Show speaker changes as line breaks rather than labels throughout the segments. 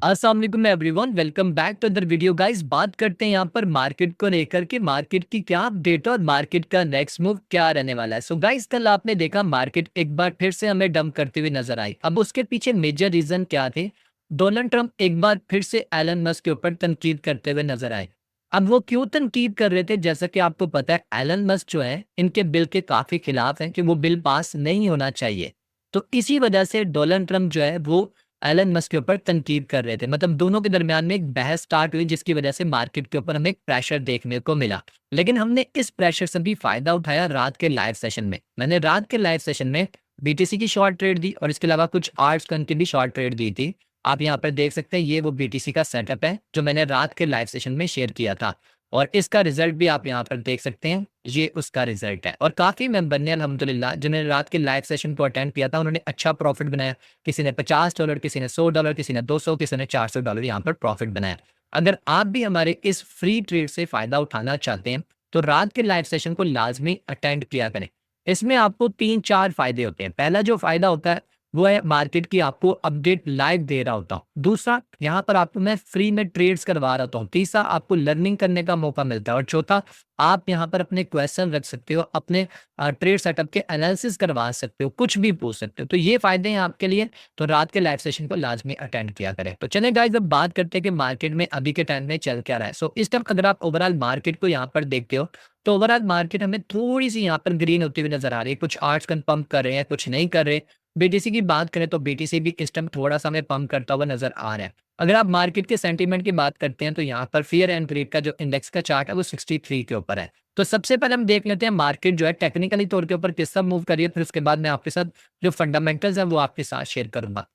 अस्सलाम वालेकुम everyone, welcome back to the video guys. बात करते हैं यहाँ पर मार्केट को लेकर के, मार्केट की क्या अपडेट और मार्केट का नेक्स्ट मूव क्या रहने वाला है। सो गाइस, कल आपने देखा मार्केट एक बार फिर से हमें डंप करते हुए नजर आई। अब उसके पीछे मेजर रीजन क्या थे? डोनाल्ड ट्रंप एक बार फिर से एलन मस्क के ऊपर तनकीद करते हुए नजर आए। अब वो क्यों तनकीद कर रहे थे? जैसा कि आपको पता है, एलन मस्क जो है इनके बिल के काफी खिलाफ हैं कि वो बिल पास नहीं होना चाहिए। तो इसी वजह से डोनाल्ड ट्रंप जो है वो एलन मस्क के ऊपर तनकीद कर रहे थे। मतलब दोनों के दरमियान में एक बहस स्टार्ट हुई, जिसकी वजह से मार्केट के ऊपर हमें एक प्रेशर देखने को मिला। लेकिन हमने इस प्रेशर से भी फायदा उठाया रात के लाइव सेशन में। मैंने रात के लाइव सेशन में बीटीसी की शॉर्ट ट्रेड दी और इसके अलावा कुछ आर्ट्स कन की भी शॉर्ट ट्रेड दी थी। आप यहाँ पर देख सकते हैं, ये वो बीटीसी का सेटअप है जो मैंने रात के लाइव सेशन में शेयर किया था। और इसका रिजल्ट भी आप यहाँ पर देख सकते हैं, ये उसका रिजल्ट है। और काफी मेंबर ने अल्हम्दुलिल्लाह, जिन्होंने रात के लाइव सेशन को अटेंड किया था, उन्होंने अच्छा प्रॉफिट बनाया। किसी ने $50, किसी ने $100, किसी ने 200, किसी ने $400 यहाँ पर प्रॉफिट बनाया। अगर आप भी हमारे इस फ्री ट्रेड से फायदा उठाना चाहते हैं तो रात के लाइव सेशन को लाजमी अटेंड किया करें। इसमें आपको 3-4 फायदे होते हैं। पहला जो फायदा होता है वो है मार्केट की आपको अपडेट लाइव दे रहा होता हूँ। दूसरा, यहाँ पर आपको मैं फ्री में ट्रेड्स करवा रहा हूँ। तीसरा, आपको लर्निंग करने का मौका मिलता है। और चौथा, आप यहाँ पर अपने क्वेश्चन रख सकते हो, अपने ट्रेड सेटअप के एनालिसिस करवा सकते हो, कुछ भी पूछ सकते हो। तो ये फायदे हैं आपके लिए। तो रात के लाइव सेशन को लाजमी अटेंड किया करें। तो चलें गाइस, अब बात करते हैं कि मार्केट में अभी के टाइम में चल क्या रहा है। सो इस टाइम अगर आप ओवरऑल मार्केट को यहाँ पर देखते हो तो ओवरऑल मार्केट हमें थोड़ी सी यहाँ पर ग्रीन होती हुई नजर आ रही है। कुछ आर्ट्स कन पंप कर रहे हैं, कुछ नहीं कर रहे। बीटीसी की बात करें तो बीटीसी भी इस टाइम थोड़ा सा हमें पंप करता हुआ नजर आ रहा है। अगर आप मार्केट के सेंटीमेंट की बात करते हैं तो यहाँ पर फियर एंड ग्रीड का जो इंडेक्स का चार्ट है वो 63 के ऊपर है। तो सबसे पहले हम देख लेते हैं मार्केट जो है टेक्निकली तौर के ऊपर किस तरह मूव करी है। फिर उसके बाद मैं आपके साथ जो फंडामेंटल्स है वो आपके साथ शेयर करूंगा।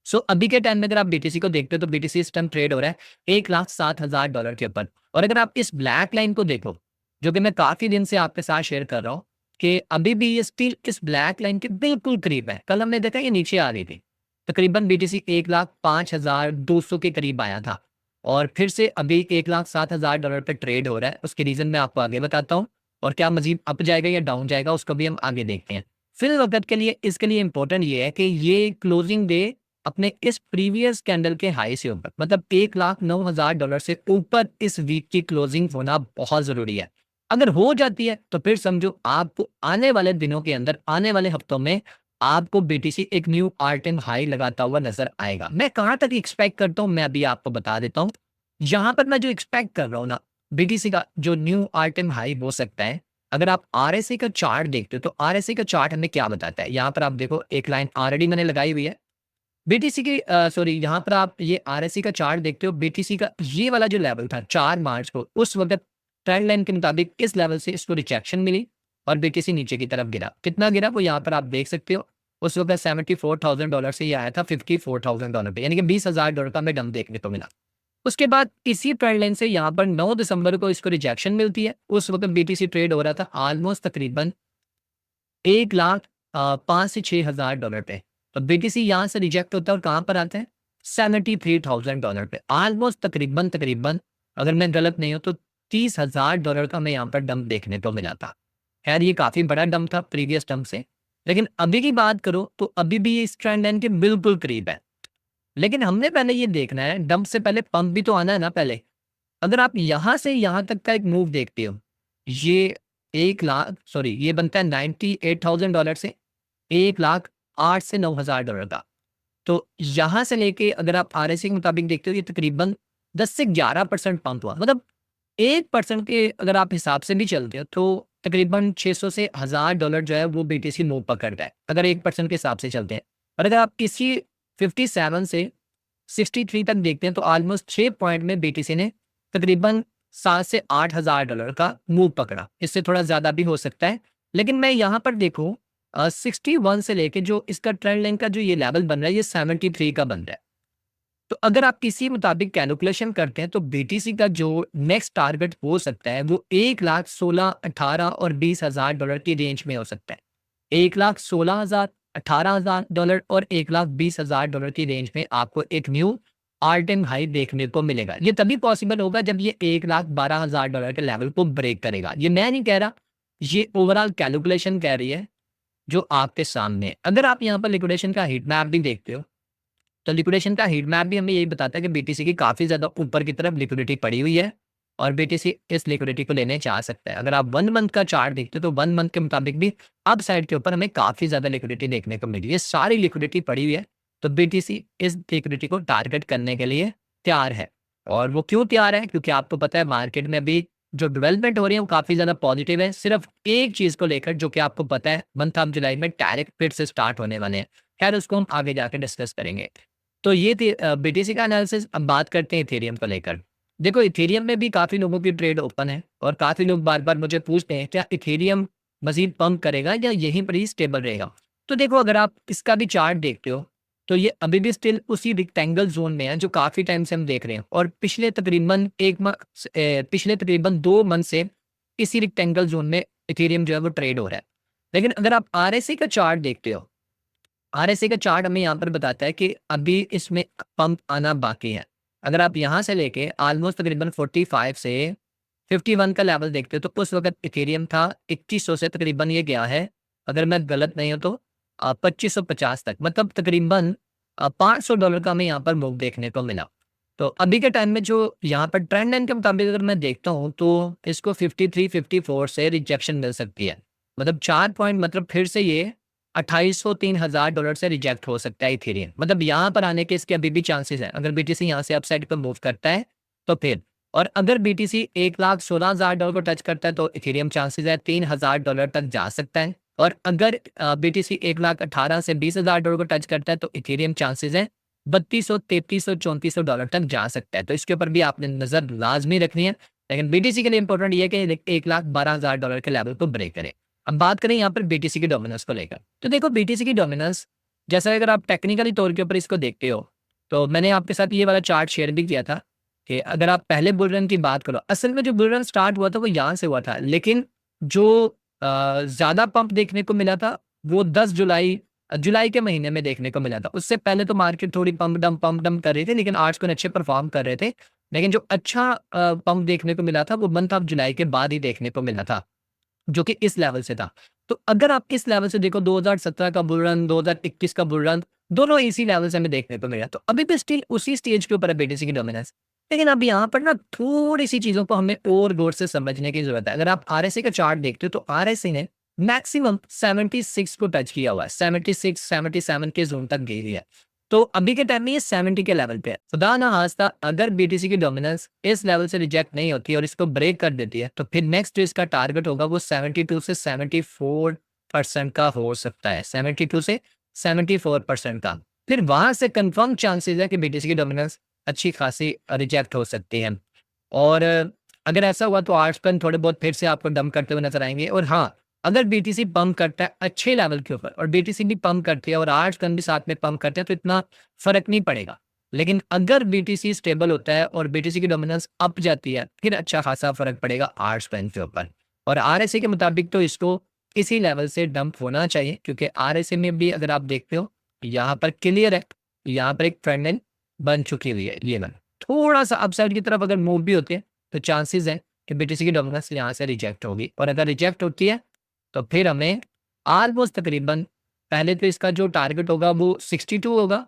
सो अभी के टाइम में अगर आप बीटीसी को देखते हो तो बीटीसी इस टाइम ट्रेड हो रहा है $1,07,000 के ऊपर। और अगर आप इस ब्लैक लाइन को देखो, जो कि मैं काफी दिन से आपके साथ शेयर कर रहा हूँ, कि अभी भी ये स्टिल इस ब्लैक लाइन के बिल्कुल करीब है। कल हमने देखा ये नीचे आ रही थी। तकरीबन बीटीसी 1,05,200 के करीब आया था और फिर से अभी $1,07,000 पे ट्रेड हो रहा है। उसके रीजन मैं आपको आगे बताता हूँ और क्या मजीद अप जाएगा या डाउन जाएगा उसको भी हम आगे देखते हैं। फिर वक्त के लिए इसके लिए इंपॉर्टेंट ये है कि ये क्लोजिंग डे अपने इस प्रीवियस कैंडल के हाई से ऊपर, मतलब $1,09,000 से ऊपर इस वीक की क्लोजिंग होना बहुत जरूरी है। अगर हो जाती है तो फिर समझो आपको आने वाले दिनों के अंदर, आने वाले हफ्तों में आपको बीटीसी एक न्यू ऑल टाइम हाई लगाता हुआ नजर आएगा। मैं कहाँ तक एक्सपेक्ट करता हूँ मैं अभी आपको बता देता हूँ। यहाँ पर मैं जो एक्सपेक्ट कर रहा हूँ ना, बीटीसी का जो न्यू ऑल टाइम हाई हो सकता है। अगर आप आरएसआई का चार्ट देखते हो तो आरएसआई का चार्ट हमें क्या बताता है? यहाँ पर आप देखो, एक लाइन ऑलरेडी मैंने लगाई हुई है बीटीसी की। सॉरी, यहाँ पर आप ये आरएसआई का चार्ट देखते हो। बीटीसी का ये वाला जो लेवल था 4 मार्च को, उस वक्त ट्रेंड लाइन के मुताबिक इस लेवल से इसको रिजेक्शन मिली और बीटीसी नीचे की तरफ गिरा। कितना गिरा वो यहाँ पर आप देख सकते हो। उस वक्त $74,000 से ये आया था $54,000 पे, यानी कि $20,000 का हमें डंप देखने को मिला। उसके बाद इसी ट्रेंड लाइन से यहाँ पर 9 दिसंबर को इसको रिजेक्शन मिलती है। उस वक्त बीटीसी ट्रेड हो रहा था ऑलमोस्ट तकरीबन 1,05,000 से $6,000 पे। तो बीटीसी यहाँ से रिजेक्ट होता है और कहाँ पर आता है? $73,000 पे। ऑलमोस्ट तकरीबन तकरीबन, अगर मैं गलत नहीं हूँ तो $30,000 का हमें यहाँ पर डंप देखने को मिला था। खैर ये काफी बड़ा डंप था प्रीवियस डंप से। लेकिन अभी की बात करो तो अभी भी ये इस ट्रेंड लाइन के बिल्कुल करीब है। लेकिन हमने पहले ये देखना है, डंप से पहले पंप भी तो आना है ना पहले। अगर आप यहाँ से यहाँ तक का एक मूव देखते हो, ये 1 लाख, सॉरी, ये बनता है $98,000 से 1,08,000 से $9,000 का। तो यहाँ से लेके अगर आप आरएसआई के मुताबिक देखते हो, ये तकरीबन 10 से 11% पंप हुआ। मतलब 1% के अगर आप हिसाब से भी चलते हो तो तकरीबन 600 से $1,000 जो है वो बीटीसी मूव पकड़ता है, अगर 1% के हिसाब से चलते हैं। और अगर आप इसी 57 से 63 तक देखते हैं तो ऑलमोस्ट 6 पॉइंट में बीटीसी ने तकरीबन 7 से $8,000 का मूव पकड़ा। इससे थोड़ा ज़्यादा भी हो सकता है। लेकिन मैं यहाँ पर देखूँ, 61 से लेके जो इसका ट्रेंड लाइन का जो ये लेवल बन रहा है, ये 73 का बन रहा है। तो अगर आप किसी मुताबिक कैलकुलेशन करते हैं तो बीटीसी का जो नेक्स्ट टारगेट हो सकता है वो 1,16,000, 18 और $20,000 की रेंज में हो सकता है। 1,16,000, $18,000 और $1,20,000 की रेंज में आपको एक न्यू ऑल टाइम हाई देखने को मिलेगा। ये तभी पॉसिबल होगा जब ये $1,12,000 के लेवल को ब्रेक करेगा। ये मैं नहीं कह रहा, ये ओवरऑल कैलकुलेशन कह रही है जो आपके सामने है। अगर आप यहाँ पर लिक्विडेशन का हीट मैप भी देखते हो तो लिक्विडेशन का हीट मैप भी हमें यही बताता है कि बीटीसी की काफ़ी ज़्यादा ऊपर की तरफ लिक्विडिटी पड़ी हुई है और बीटीसी इस लिक्विडिटी को लेने चाह सकता है। अगर आप 1 मंथ का चार्ट देखते हो तो 1 मंथ के मुताबिक भी अप साइड के ऊपर हमें काफ़ी ज़्यादा लिक्विडिटी देखने को मिली है। सारी लिक्विडिटी पड़ी हुई है, तो बीटीसी इस लिक्विडिटी को टारगेट करने के लिए तैयार है। और वो क्यों तैयार है? क्योंकि आपको पता है मार्केट में अभी जो डेवलपमेंट हो रही है वो काफ़ी ज़्यादा पॉजिटिव है। सिर्फ एक चीज़ को लेकर जो कि आपको पता है मंथ ऑफ जुलाई में टैरिफ फिर से स्टार्ट होने वाले हैं। खैर उसको हम आगे जाके डिस्कस करेंगे। तो ये थी बीटीसी का एनालिसिस। अब बात करते हैं इथेरियम को लेकर। देखो इथेरियम में भी काफ़ी लोगों की ट्रेड ओपन है और काफ़ी लोग बार-बार मुझे पूछते हैं क्या इथेरियम मज़ीद पंप करेगा या यहीं पर ही स्टेबल रहेगा? तो देखो अगर आप इसका भी चार्ट देखते हो तो ये अभी भी स्टिल उसी रेक्टेंगल ज़ोन में है जो काफ़ी टाइम से हम देख रहे हैं और पिछले तकरीबन 2 मंथ से इसी रेक्टेंगल ज़ोन में इथेरियम जो है वो ट्रेड हो रहा है। लेकिन अगर आप आरएसआई का चार्ट देखते हो, आरएसआई का चार्ट हमें यहाँ पर बताता है कि अभी इसमें पंप आना बाकी है। अगर आप यहाँ से लेके ऑलमोस्ट तकरीबन 45 से 51 का लेवल देखते हो तो उस वक़्त इथेरियम था 2100 से तकरीबन ये गया है, अगर मैं गलत नहीं हूँ तो 2550 तक, मतलब तकरीबन $500 का हमें यहाँ पर मूव देखने को मिला। तो अभी के टाइम में जो यहाँ पर ट्रेंड लाइन के मुताबिक अगर मैं देखता हूँ तो इसको 53-54 से रिजेक्शन मिल सकती है। मतलब 4 पॉइंट, मतलब फिर से ये 2800 $3000 से रिजेक्ट हो सकता है इथेरियम। मतलब यहाँ पर आने के इसके अभी भी चांसेस हैं। अगर बीटीसी यहाँ से अपसाइड पर मूव करता है तो फिर, और अगर बीटीसी $1,16,000 को टच करता है तो इथेरियम चांसेस है $3000 तक जा सकता है। और अगर बीटीसी 1,18,000 से $20,000 को टच करता है तो इथेरियम चांसेस है $3200, $3300, $3400 तक जा सकता है। तो इसके ऊपर भी आपने नज़र लाज़मी रखनी है। लेकिन बीटीसी के लिए इंपॉर्टेंट ये है कि $1,12,000 के लेवल को ब्रेक करे। अब बात करें यहाँ पर बीटीसी की डोमिनेंस को लेकर। तो देखो बीटीसी की डोमिनेंस, जैसा अगर आप टेक्निकली तौर के ऊपर इसको देखते हो, तो मैंने आपके साथ ये वाला चार्ट शेयर भी किया था कि अगर आप पहले बुल रन की बात करो, असल में जो बुल रन स्टार्ट हुआ था वो यहाँ से हुआ था। लेकिन जो ज़्यादा पंप देखने को मिला था वो 10 जुलाई के महीने में देखने को मिला था। उससे पहले तो मार्केट थोड़ी पंप डंप कर रही थी, लेकिन आर्ट्स अच्छे परफॉर्म कर रहे थे। लेकिन जो अच्छा पंप देखने को मिला था वो मंथ ऑफ जुलाई के बाद ही देखने को मिला था, जो कि इस लेवल से था। तो अगर आप इस लेवल से देखो 2017 का बुल रन, 2021 का बुल रन, दोनों इसी लेवल से हमें देखने को मिला। तो अभी भी स्टिल उसी स्टेज के ऊपर है बीटीसी की डोमिनेंस। लेकिन अब यहाँ पर ना थोड़ी-सी चीज़ों को हमें और गौर से समझने की ज़रूरत है। अगर आप आरएसआई का चार्ट देखते हो तो आरएसआई ने मैक्सिमम 76 को टच किया हुआ है। 76, 77 के ज़ोन तक गई हुई है। तो अभी के टाइम में ये 70 के लेवल पे है। खुदा ना खास्ता अगर बीटीसी की डोमिनेंस इस लेवल से रिजेक्ट नहीं होती और इसको ब्रेक कर देती है, तो फिर नेक्स्ट जो इसका टारगेट होगा वो 72 से 74% का हो सकता है। 72 से 74% का। फिर वहाँ से कन्फर्म चांसेस है कि बीटीसी की डोमिनेंस अच्छी खासी रिजेक्ट हो सकती है। और अगर ऐसा हुआ तो आर्ट्स पेन थोड़े बहुत फिर से आपको डंप करते हुए नज़र आएँगे। और हाँ, अगर बीटीसी पंप करता है अच्छे लेवल के ऊपर और बीटीसी भी पंप करती है और आर्ट्स पेन भी साथ में पंप करते हैं तो इतना फ़र्क नहीं पड़ेगा। लेकिन अगर बीटीसी स्टेबल होता है और बीटीसी की डोमिनेंस अप जाती है, फिर अच्छा खासा फ़र्क पड़ेगा आर्ट्स पेन के ऊपर। और आरएसआई के मुताबिक तो इसको इसी लेवल से डंप होना चाहिए, क्योंकि आरएसआई में भी अगर आप देखते हो, यहाँ पर क्लियर है, यहाँ पर एक ट्रेंड लाइन बन चुकी हुई है ये वाली। थोड़ा-सा अपसाइड की तरफ अगर मूव भी होती है, तो चांसेस है कि बीटीसी की डोमिनेंस यहाँ से रिजेक्ट होगी। और अगर रिजेक्ट होती है, तो फिर हमें ऑलमोस्ट तकरीबन पहले तो इसका जो टारगेट होगा वो 62 होगा,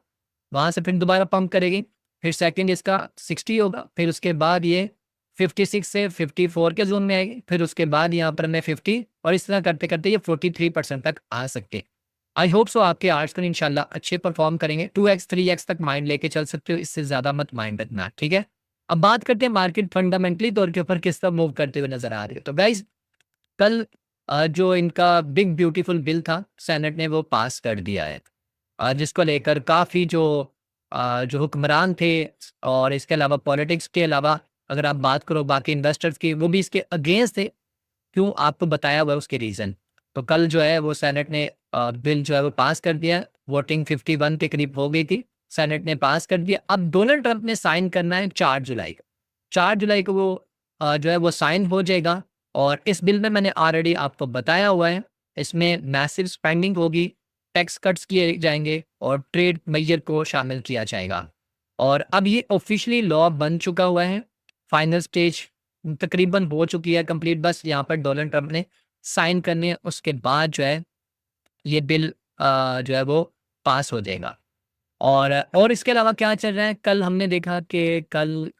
वहाँ से फिर दोबारा पंप करेगी, फिर सेकंड इसका 60 होगा, फिर उसके बाद ये 56 से 54 के ज़ोन में आएगी, फिर उसके बाद यहाँ पर हमें 50 और इस तरह करते-करते ये 43% तक आ सकती है। आई होप सो आपके आर्ट्स को इंशाल्लाह अच्छे परफॉर्म करेंगे। 2x 3x तक माइंड लेके चल सकते हो, इससे ज़्यादा मत माइंड रखना, ठीक है? अब बात करते हैं मार्केट फंडामेंटली तौर के ऊपर किस तरह मूव करते हुए नज़र आ रही है। तो गाइज़ कल जो इनका बिग ब्यूटीफुल बिल था, सेनेट ने वो पास कर दिया है। जिसको लेकर काफ़ी जो हुक्मरान थे और इसके अलावा पॉलिटिक्स के अलावा अगर आप बात करो बाकी इन्वेस्टर्स की, वो भी इसके अगेंस्ट थे। क्यों, आपको बताया हुआ है उसके रीज़न। तो कल जो है वो सेनेट ने बिल जो है वो पास कर दिया। वोटिंग 51 के करीब हो गई थी, सेनेट ने पास कर दिया। अब डोनाल्ड ट्रंप ने साइन करना है 4 जुलाई को। 4 जुलाई को वो जो है वो साइन हो जाएगा। और इस बिल में मैंने ऑलरेडी आपको बताया हुआ है, इसमें मैसिव स्पेंडिंग होगी, टैक्स कट्स किए जाएँगे और ट्रेड मेजर को शामिल किया जाएगा। और अब ये ऑफ़िशियली लॉ बन चुका हुआ है, फाइनल स्टेज तकरीबन हो चुकी है कंप्लीट, बस यहाँ पर डोनाल्ड ट्रंप ने साइन करने हैं, उसके बाद जो है ये बिल जो है वो पास हो जाएगा। और इसके अलावा क्या चल रहा है, कल हमने देखा कि कल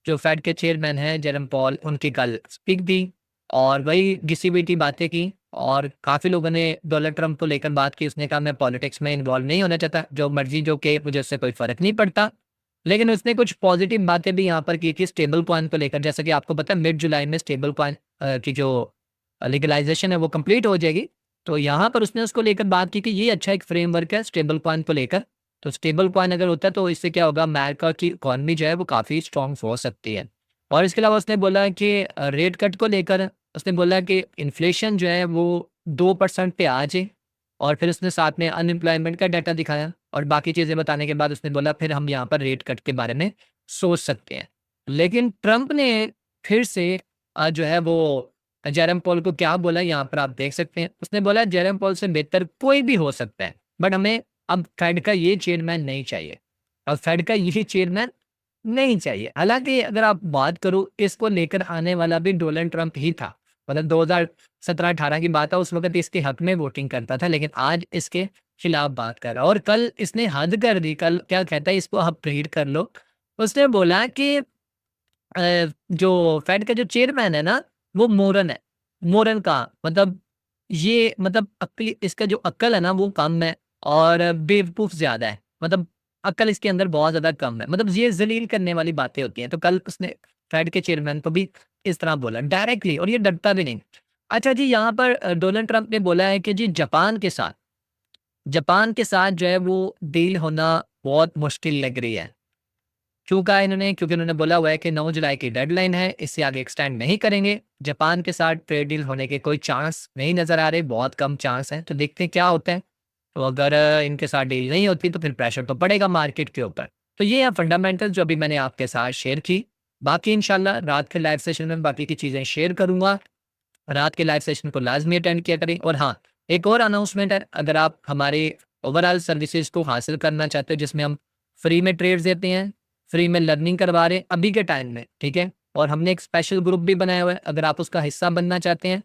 जो फेड के चेयरमैन हैं जेरम पॉल, उनकी कल स्पीक दी और वही घिसी-पिटी बातें की और काफ़ी लोगों ने डोनाल्ड ट्रंप को लेकर बात की। उसने कहा मैं पॉलिटिक्स में इन्वॉल्व नहीं होना चाहता, जो मर्ज़ी जो कहे मुझे उससे कोई फ़र्क नहीं पड़ता। लेकिन उसने कुछ पॉज़िटिव बातें भी यहाँ पर की थी स्टेबल कॉइन को लेकर, जैसा कि आपको पता है मिड जुलाई में स्टेबल कॉइन की जो लीगलाइज़ेशन है वो कंप्लीट हो जाएगी। तो यहाँ पर उसने उसको लेकर बात की कि ये अच्छा एक फ्रेमवर्क है स्टेबल कॉइन को लेकर। तो स्टेबल कॉइन अगर होता है तो इससे क्या होगा, अमेरिका की इकॉनमी जो है वो काफ़ी स्ट्रॉन्ग हो सकती है। और इसके अलावा उसने बोला कि रेट कट को लेकर उसने बोला कि इन्फ्लेशन जो है वो 2% पे आ जाए और फिर उसने साथ में अनएम्प्लॉयमेंट का डाटा दिखाया और बाकी चीज़ें बताने के बाद उसने बोला फिर हम यहाँ पर रेट कट के बारे में सोच सकते हैं। लेकिन ट्रंप ने फिर से जो है वो जेरम पॉल को क्या बोला यहाँ पर आप देख सकते हैं। उसने बोला जेरम पॉल से बेहतर कोई भी हो सकता है, बट हमें अब फेड का ये चेयरमैन नहीं चाहिए और फेड का ये चेयरमैन नहीं चाहिए। हालाँकि अगर आप बात करो इसको लेकर आने वाला भी डोनाल्ड ट्रंप ही था। मतलब 2017-18 की बात है, उस वक़्त इसके हक में वोटिंग करता था, लेकिन आज इसके खिलाफ बात कर रहा है और कल इसने हद कर दी। कल क्या कहता है, इसको आप रीड कर लो। उसने बोला कि जो फेड का जो चेयरमैन है ना, वो मोरन है। मोरन का मतलब ये मतलब अक्ल, इसका जो अक्ल है ना वो कम है और बेवकूफ़ ज़्यादा है। मतलब अक्ल इसके अंदर बहुत ज़्यादा कम है। मतलब ये ज़लील करने वाली बातें होती हैं। तो कल उसने फेड के चेयरमैन को भी इस तरह बोला डायरेक्टली और ये डरता भी नहीं। अच्छा जी, यहाँ पर डोनाल्ड ट्रंप ने बोला है कि जी जापान के साथ जो है वो डील होना बहुत मुश्किल लग रही है। क्यों कहा इन्होंने? क्योंकि उन्होंने बोला हुआ है कि 9 जुलाई की डेडलाइन है, इससे आगे एक्सटेंड नहीं करेंगे। जापान के साथ ट्रेड डील होने के कोई चांस नहीं नज़र आ रहे, बहुत कम चांस हैं। तो देखते हैं क्या होता है। तो अगर इनके साथ डील नहीं होती तो फिर प्रेशर तो पड़ेगा मार्केट के ऊपर। तो ये है फंडामेंटल्स जो अभी मैंने आपके साथ शेयर की। बाकी इंशाल्लाह रात के लाइव सेशन में बाकी की चीज़ें शेयर करूँगा। रात के लाइव सेशन को लाज़मी अटेंड किया करें और हाँ, एक और अनाउंसमेंट है, अगर आप हमारे ओवरऑल सर्विसेज़ को हासिल करना चाहते हो जिसमें हम फ्री में ट्रेड्स देते हैं, फ्री में लर्निंग करवा रहे हैं अभी के टाइम में, ठीक है? और हमने एक स्पेशल ग्रुप भी बनाया हुआ है, अगर आप उसका हिस्सा बनना चाहते हैं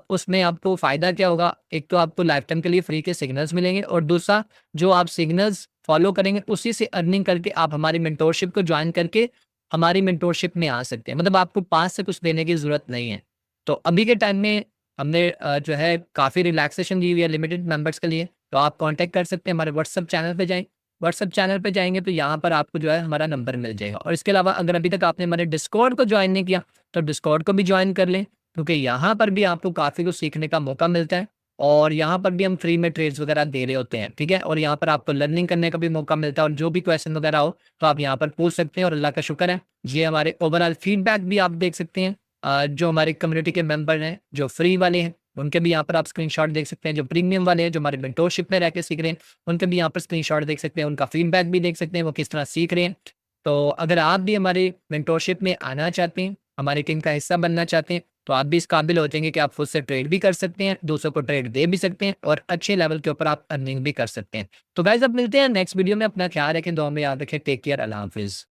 उसमें आपको फ़ायदा क्या होगा? एक तो आपको लाइफ टाइम के लिए फ्री के सिग्नल्स मिलेंगे और दूसरा जो आप सिग्नल्स फ़ॉलो करेंगे उसी से अर्निंग करके आप हमारी मेंटोरशिप को जॉइन करके हमारी मेंटोरशिप में आ सकते हैं। मतलब आपको पास से कुछ देने की ज़रूरत नहीं है। तो अभी के टाइम में हमने जो है काफ़ी रिलैक्सेशन दी हुई है लिमिटेड मेंबर्स के लिए, तो आप कॉन्टैक्ट कर सकते हैं, हमारे व्हाट्सएप चैनल पे जाएँ। व्हाट्सएप चैनल पे जाएँगे तो यहाँ पर आपको जो है हमारा नंबर मिल जाएगा और इसके अलावा अगर अभी तक आपने हमारे डिस्कॉर्ड को जॉइन नहीं किया, तो डिस्कॉर्ड को भी जॉइन कर लें, क्योंकि यहाँ पर भी आपको काफ़ी कुछ सीखने का मौका मिलता है और यहाँ पर भी हम फ्री में ट्रेड्स वगैरह दे रहे होते हैं, ठीक है? और यहाँ पर आपको लर्निंग करने का भी मौका मिलता है और जो भी क्वेश्चन वगैरह हो, तो आप यहाँ पर पूछ सकते हैं और अल्लाह का शुक्र है, ये हमारे ओवरऑल फीडबैक भी आप देख सकते हैं। जो हमारे कम्युनिटी के मेंबर हैं, जो फ्री वाले हैं, उनके भी यहाँ पर आप स्क्रीनशॉट देख सकते हैं। जो प्रीमियम वाले हैं, जो हमारे मेंटोरशिप में रह के सीख रहे हैं, उनके भी यहाँ पर स्क्रीनशॉट देख सकते हैं। उनका फीडबैक भी देख सकते हैं, वो किस तरह सीख रहे हैं। तो अगर आप भी हमारे मेंटोरशिप में आना चाहते हैं, हमारी टीम का हिस्सा बनना चाहते हैं, तो आप भी इस काबिल हो जाएँगे कि आप खुद से ट्रेड भी कर सकते हैं, दूसरों को ट्रेड दे भी सकते हैं और अच्छे लेवल के ऊपर आप अर्निंग भी कर सकते हैं। तो गाइज़ अब मिलते हैं नेक्स्ट वीडियो में। अपना ख्याल रखें, दुआ में याद रखें। टेक केयर, अल्लाह हाफ़िज़।